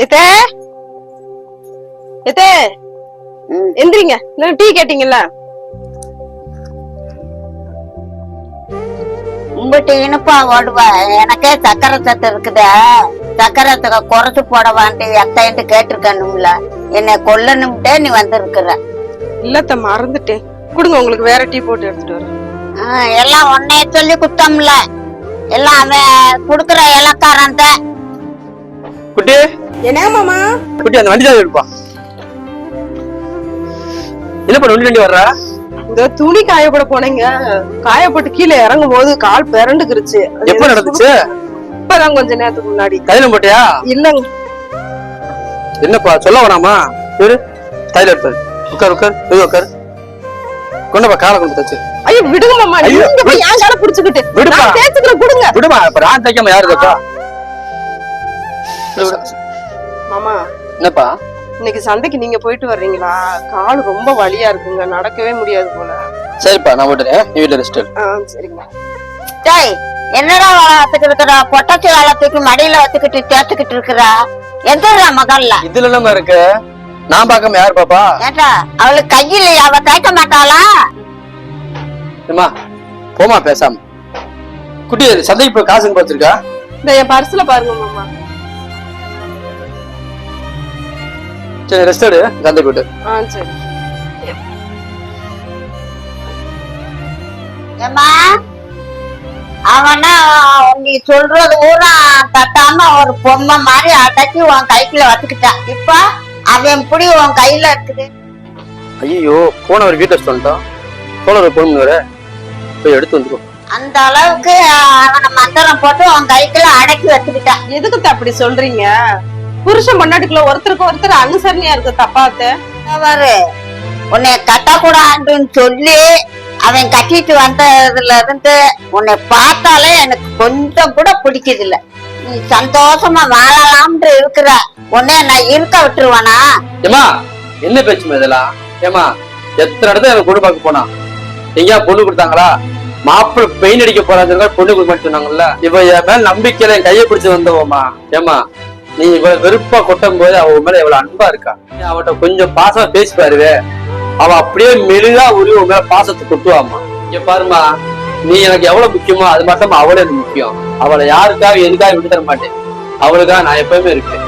எத்தே எத்தே எந்திரிங்க, டீ கேட்டீங்கல்ல. உங்ககிட்ட இனிப்பா ஓடுவா, எனக்கே சக்கரை சத்து இருக்குத, சக்கரத்துக்கு குறைச்சு போடவான்ட்டு எத்தைன்ட்டு கேட்டிருக்கணும்ல, என்னை கொல்லணும்ட்டே நீ வந்திருக்கிற. இல்லத்த மறந்துட்டேன், கொடுங்க உங்களுக்கு வேற டீ போட்டு எடுத்துட்டு வரேன். எல்லாம் உன்னைய சொல்லி குத்தம்ல, எல்லாம் அவன் குடுக்கற இலக்காரன். குட்டி என்ன மாமா? குட்டி அந்த வண்டி தான் இருப்பா. என்ன பண்ண வண்டி வர்ற? இந்த துணி காயப்பட போனீங்க, காயப்பட்டு கீழே இறங்கும் போது கால் பிறண்டுக்குருச்சு. எப்ப நடந்துச்சு? இப்பதான் கொஞ்ச நேரத்துக்கு முன்னாடி. தைலம் போட்டியா? இல்லங்க. என்னப்பா சொல்ல வேணாமா? இரு தைலம் எடுத்து உட்கார் உட்கார் போய் உட்கார். கொண்டப்பா காலை கொண்டு தச்சு. ஐயோ விடுங்க மாமா, நீங்க போய் ஏன் காலை புடிச்சுக்கிட்டு. விடுப்பா, நான் தேய்ச்சுக்கிறேன், கொடுங்க. விடுமா, இப்ப நான் தைக்காம யாரு தைப்பா? மாமா என்னப்பா இன்னைக்கு சந்தைக்கு நீங்க போயிட்டு வர்றீங்களா? கால் ரொம்ப வலியா இருக்குங்க, நடக்கவே முடியாது போல. சரிப்பா நான் விட்டுறேன், நீ வீட்டுல ரெஸ்ட் எடு. சரிங்க. டேய், என்னடா வளர்த்துக்கிட்டு இருக்கிற? பொட்டாச்சி வளர்த்துக்கு மடியில வச்சுக்கிட்டு தேத்துக்கிட்டு இருக்கிறா, எந்தடா மகள்ல? இதுல என்னமா இருக்கு? நான் பார்க்காம யாரு பாப்பா? ஏட்டா அவளுக்கு கையில அவ கேட்க மாட்டாளா? ஏமா போமா பேசாம. குட்டி சந்தைக்கு போய் காசுன்னு பார்த்துருக்கா? இந்த என் பர்ஸ்ல பாருங்க மாமா. சரி ரெஸ்ட் எடு, சந்தை போயிட்டு. சரி. ஏமா அவனா நீ சொல்றது ஊரா தட்டாம ஒரு பொம்மை மாதிரி அடக்கி உன் கைக்குள்ள வச்சுக்கிட்டான். இப்ப அவன் புடி உன் கையில இருக்குது. ஐயோ போனவர் வீட்டை சொல்லிட்டான், போனவர் போன வர போய் எடுத்து வந்துடும். அந்த அளவுக்கு அவனை மந்திரம் போட்டு உன் கைக்குள்ள அடக்கி வச்சுக்கிட்டான். எதுக்கு அப்படி சொல்றீங்க? புருஷன் பொண்டாட்டிக்குள்ள ஒருத்தருக்கு ஒருத்தர் அனுசரணையா இருக்கு தப்பாத்த. உன்னை கட்டக்கூடாதுன்னு சொல்லி அவன் கட்டிட்டு வந்ததுல இருந்து உன்னை பார்த்தாலே எனக்கு கொஞ்சம் கூட பிடிக்குது இல்ல. நீ சந்தோஷமா வாழலாம்னு இருக்கிற உன்னை நான் இருக்க விட்டுருவானா? ஏமா என்ன பேச்சுமா இதெல்லாம்? ஏமா எத்தனை இடத்துல எனக்கு பொண்ணு பார்க்க போனா, எங்கயா பொண்ணு கொடுத்தாங்களா? மாப்பிள்ளை பெயின் அடிக்க போறாங்க, பொண்ணு கொடுக்க சொன்னாங்கல்ல. இப்ப என் மேல நம்பிக்கையில என் கையை பிடிச்சு வந்தவோமா. ஏமா நீ இவ்வளவு வெறுப்பா கொட்டும் போது அவ மேல எவ்வளவு அன்பா இருக்கா. அவட்ட கொஞ்சம் பாசமா பேசி பாருவே, அவ அப்படியே மெழுகா உருவி உன் மேல பாசத்தை கொட்டுவாமா. இங்க பாருமா, நீ எனக்கு எவ்வளவு முக்கியமோ அது மட்டும் அவளே எனக்கு முக்கியம். அவளை யாருக்காக எதுக்காக விட்டு தர மாட்டேன், அவளுக்காக நான் எப்பவுமே இருக்கேன்.